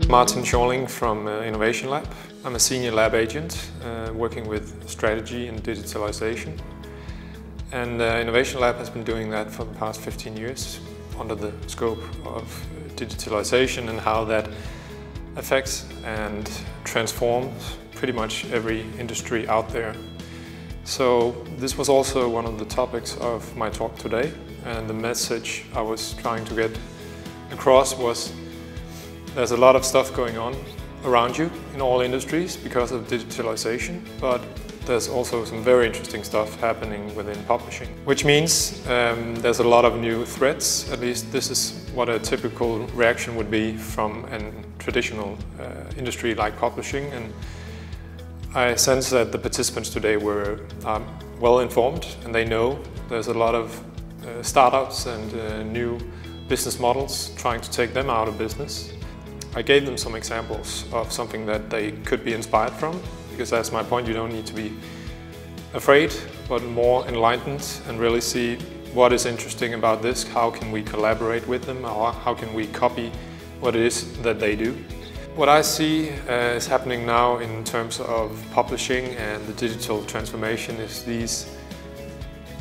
Martin Schorling from Innovation Lab. I'm a senior lab agent working with strategy and digitalization. And Innovation Lab has been doing that for the past 15 years under the scope of digitalization and how that affects and transforms pretty much every industry out there. So this was also one of the topics of my talk today, and the message I was trying to get across was there's a lot of stuff going on around you in all industries because of digitalization, but there's also some very interesting stuff happening within publishing, which means there's a lot of new threats. At least this is what a typical reaction would be from a traditional industry like publishing. And I sense that the participants today were well informed, and they know there's a lot of startups and new business models trying to take them out of business. I gave them some examples of something that they could be inspired from, because that's my point. You don't need to be afraid, but more enlightened and really see what is interesting about this, how can we collaborate with them, or how can we copy what it is that they do. What I see is happening now in terms of publishing and the digital transformation is these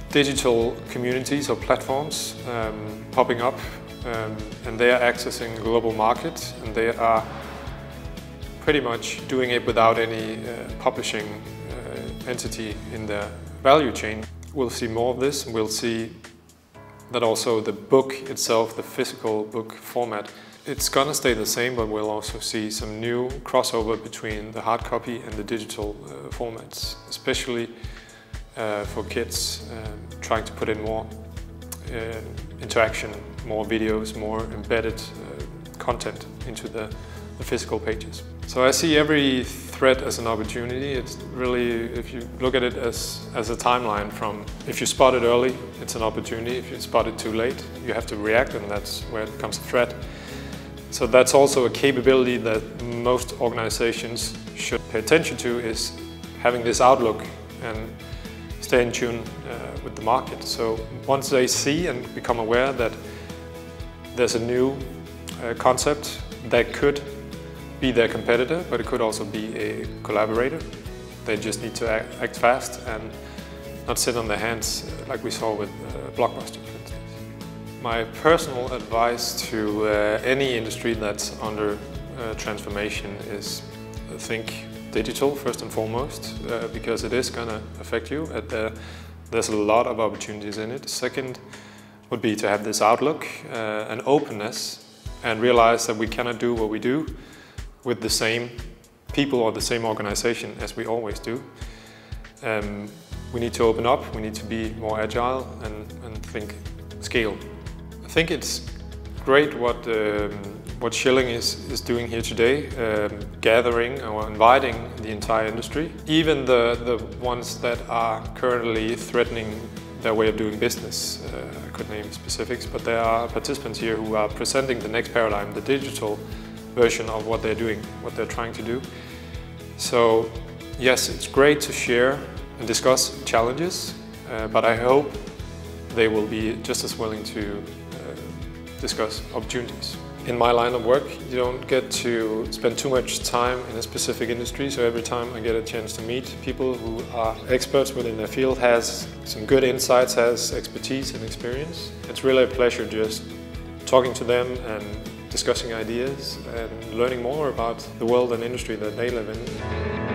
digital communities or platforms popping up. And they are accessing a global market, and they are pretty much doing it without any publishing entity in their value chain. We'll see more of this, and we'll see that also the book itself, the physical book format, it's gonna stay the same, but we'll also see some new crossover between the hard copy and the digital formats, especially for kids, trying to put in more interaction, more videos, more embedded content into the physical pages. So I see every threat as an opportunity. It's really, if you look at it as a timeline from, if you spot it early, it's an opportunity. If you spot it too late, you have to react, and that's where it becomes a threat. So that's also a capability that most organizations should pay attention to, is having this outlook and stay in tune with the market. So once they see and become aware that there's a new concept that could be their competitor, but it could also be a collaborator, they just need to act fast and not sit on their hands like we saw with Blockbuster, for instance. My personal advice to any industry that's under transformation is think digital first and foremost, because it is going to affect you. There's a lot of opportunities in it. Second would be to have this outlook and openness, and realize that we cannot do what we do with the same people or the same organization as we always do. We need to open up, we need to be more agile and think scale. I think it's great what Schorling is doing here today, gathering or inviting the entire industry, even the ones that are currently threatening their way of doing business. I could name specifics, but there are participants here who are presenting the next paradigm, the digital version of what they're doing, what they're trying to do. So yes, it's great to share and discuss challenges, but I hope they will be just as willing to discuss opportunities. In my line of work, you don't get to spend too much time in a specific industry, so every time I get a chance to meet people who are experts within their field, has some good insights, has expertise and experience, it's really a pleasure just talking to them and discussing ideas and learning more about the world and industry that they live in.